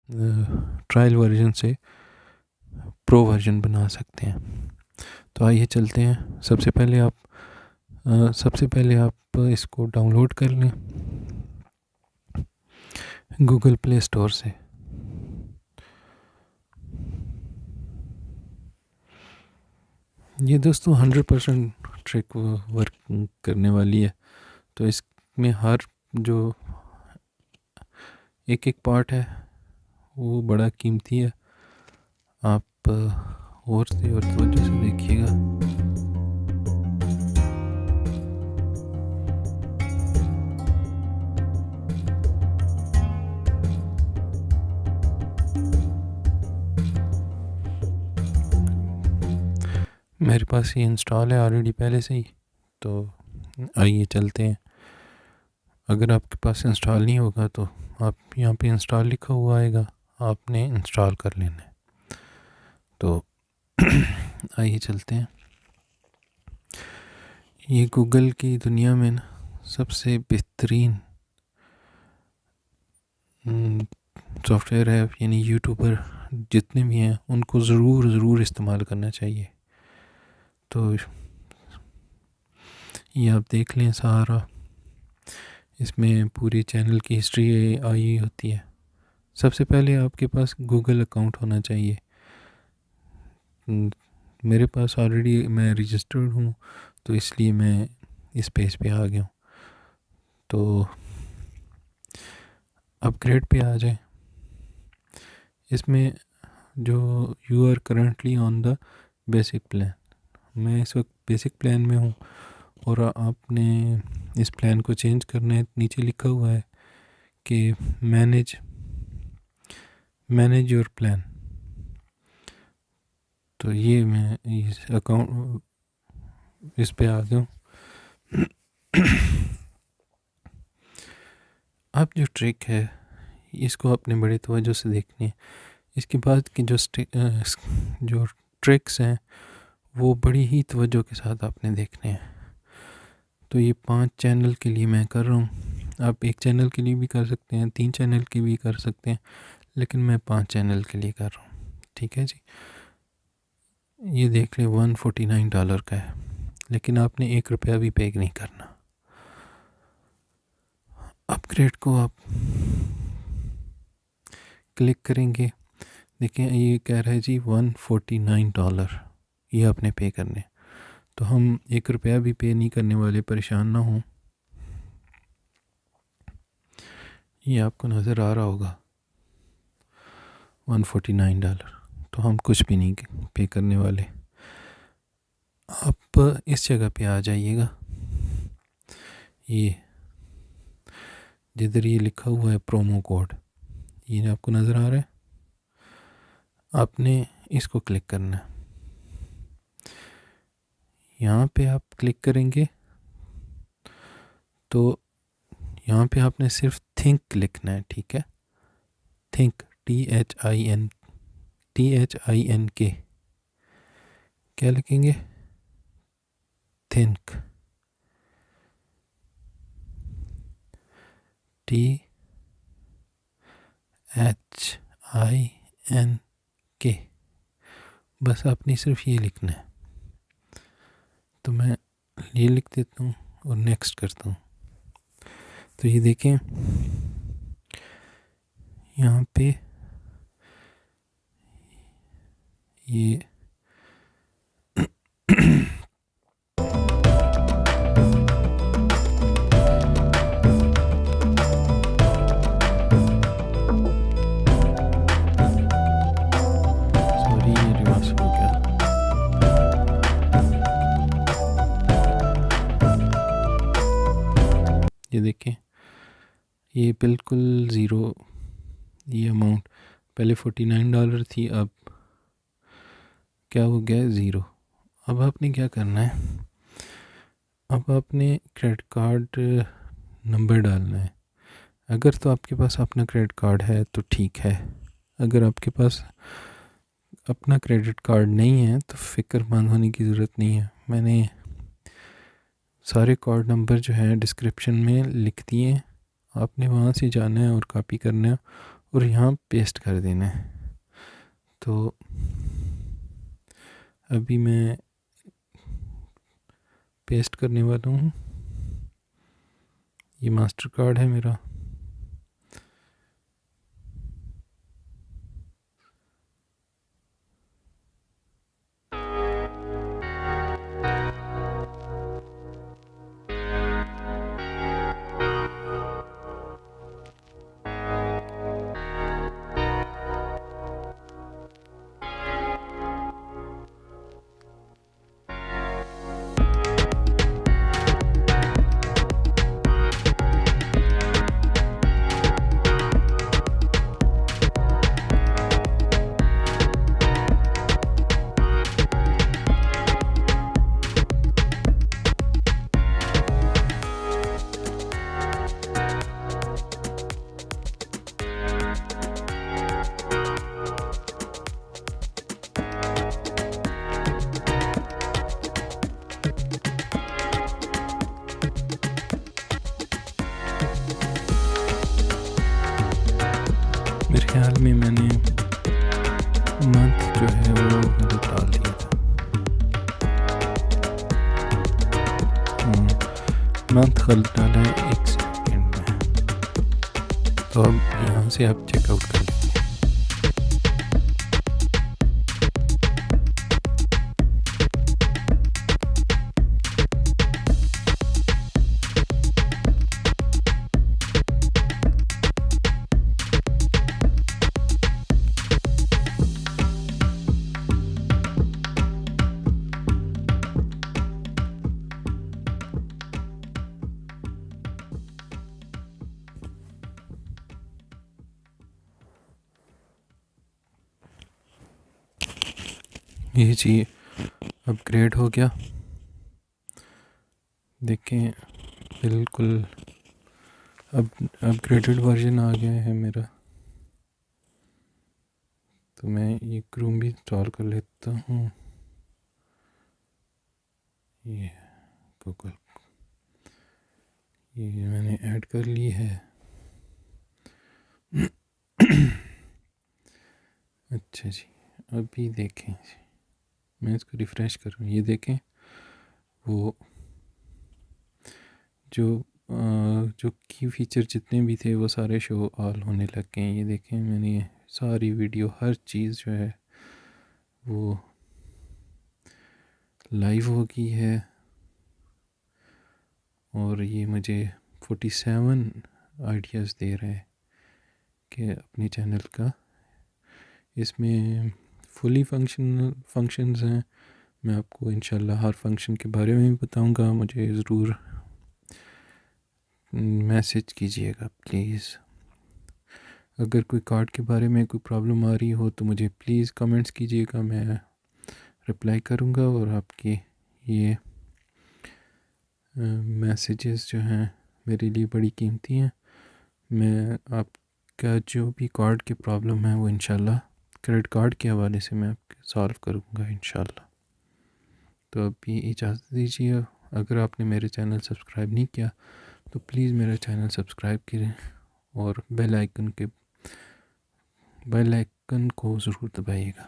Trial version से pro version बना सकते हैं। तो आइए चलते हैं। सबसे पहले आप इसको डाउनलोड कर लें गूगल प्ले स्टोर से। ये दोस्तों 100% ट्रिक वर्क करने वाली है। तो इसमें हर जो एक एक पार्ट है वो बड़ा कीमती है। आप और से और तवज्जो से देखिएगा। मेरे पास ये इंस्टॉल है ऑलरेडी पहले से ही। तो आइए चलते हैं। अगर आपके पास इंस्टॉल नहीं होगा तो आप यहाँ पे इंस्टॉल लिखा हुआ आएगा, आपने इंस्टॉल कर लेना है। तो आइए चलते हैं। ये गूगल की दुनिया में ना सबसे बेहतरीन सॉफ्टवेयर है, यानी यूट्यूबर जितने भी हैं उनको ज़रूर इस्तेमाल करना चाहिए। तो ये आप देख लें सारा, इसमें पूरी चैनल की हिस्ट्री आई होती है। सबसे पहले आपके पास गूगल अकाउंट होना चाहिए। मेरे पास ऑलरेडी मैं रजिस्टर्ड हूँ, तो इसलिए मैं इस पेज पे आ गया हूँ। तो अपग्रेड पे आ जाए। इसमें जो you are currently on the basic plan, मैं इस वक्त बेसिक प्लान में हूँ और आपने इस प्लान को चेंज करना है। नीचे लिखा हुआ है कि मैनेज योर प्लान। तो ये मैं इस अकाउंट इस पे आ गया हूँ। अब जो ट्रिक है इसको आपने बड़े तवज्जो से देखनी है। इसके बाद की जो ट्रिक्स हैं वो बड़ी ही तवज्जो के साथ आपने देखने हैं। तो ये 5 चैनल के लिए मैं कर रहा हूँ। आप एक चैनल के लिए भी कर सकते हैं, 3 चैनल के भी कर सकते हैं, लेकिन मैं 5 चैनल के लिए कर रहा हूँ। ठीक है जी। ये देख लें $149 का है, लेकिन आपने ₹1 भी पे नहीं करना। अपग्रेड को आप क्लिक करेंगे, देखिए ये कह रहा है जी $149 ये आपने पे करने। तो हम ₹1 भी पे नहीं करने वाले, परेशान ना हो। ये आपको नज़र आ रहा होगा $149। तो हम कुछ भी नहीं पे करने वाले। आप इस जगह पे आ जाइएगा, ये जिधर ये लिखा हुआ है प्रोमो कोड, ये आपको नज़र आ रहा है। आपने इसको क्लिक करना है। यहाँ पे आप क्लिक करेंगे तो यहाँ पे आपने सिर्फ थिंक लिखना है। ठीक है, थिंक THINK क्या लिखेंगे? Think THINK। बस आपने सिर्फ ये लिखना है। तो मैं ये लिख देता हूँ और नेक्स्ट करता हूँ। तो ये देखें यहाँ पे ये सॉरी ये रिवर्स हो गया। ये देखें ये बिल्कुल ज़ीरो, ये अमाउंट पहले $49 थी, अब क्या हो गया? ज़ीरो। अब आपने क्या करना है, अब आपने क्रेडिट कार्ड नंबर डालना है। अगर तो आपके पास अपना क्रेडिट कार्ड है तो ठीक है, अगर आपके पास अपना क्रेडिट कार्ड नहीं है तो फ़िक्रमंद होने की ज़रूरत नहीं है। मैंने सारे कार्ड नंबर जो हैं डिस्क्रिप्शन में लिख दिए हैं, आपने वहाँ से जाना है और कॉपी करना है और यहाँ पेस्ट कर देना है। तो अभी मैं पेस्ट करने वाला हूँ। ये मास्टर कार्ड है मेरा। मेरे ख्याल में मैंने मंथ जो है वो गलत डाल दिया था। मंथ गलत डाला है 1 सेकेंड में। तो अब यहाँ से आप चेकआउट कर लें। ये जी अपग्रेड हो गया, देखें बिल्कुल अब अपग्रेडेड वर्जन आ गया है मेरा। तो मैं ये क्रोम भी इंस्टॉल कर लेता हूँ। ये गूगल ये मैंने ऐड कर ली है। अच्छा जी, अभी देखें, मैं इसको रिफ़्रेश करूँ, ये देखें वो जो की फ़ीचर जितने भी थे वो सारे शो ऑल होने लग गए हैं। ये देखें मैंने सारी वीडियो हर चीज़ जो है वो लाइव हो गई है। और ये मुझे 47 आइडियाज़ दे रहा है कि अपने चैनल का, इसमें फुली फंक्शंस हैं। मैं आपको इंशाल्लाह हर फंक्शन के बारे में भी बताऊंगा। मुझे ज़रूर मैसेज कीजिएगा प्लीज़। अगर कोई कार्ड के बारे में कोई प्रॉब्लम आ रही हो तो मुझे प्लीज़ कमेंट्स कीजिएगा, मैं रिप्लाई करूंगा। और आपके ये मैसेजेस जो हैं मेरे लिए बड़ी कीमती हैं। मैं आपका जो भी कार्ड की प्रॉब्लम है वो इंशाल्लाह क्रेडिट कार्ड के हवाले से मैं आपके सॉल्व करूँगा इंशाल्लाह। तो अभी इजाज़त दीजिए। अगर आपने मेरे चैनल सब्सक्राइब नहीं किया तो प्लीज़ मेरा चैनल सब्सक्राइब करें और बेल आइकन को ज़रूर दबाइएगा।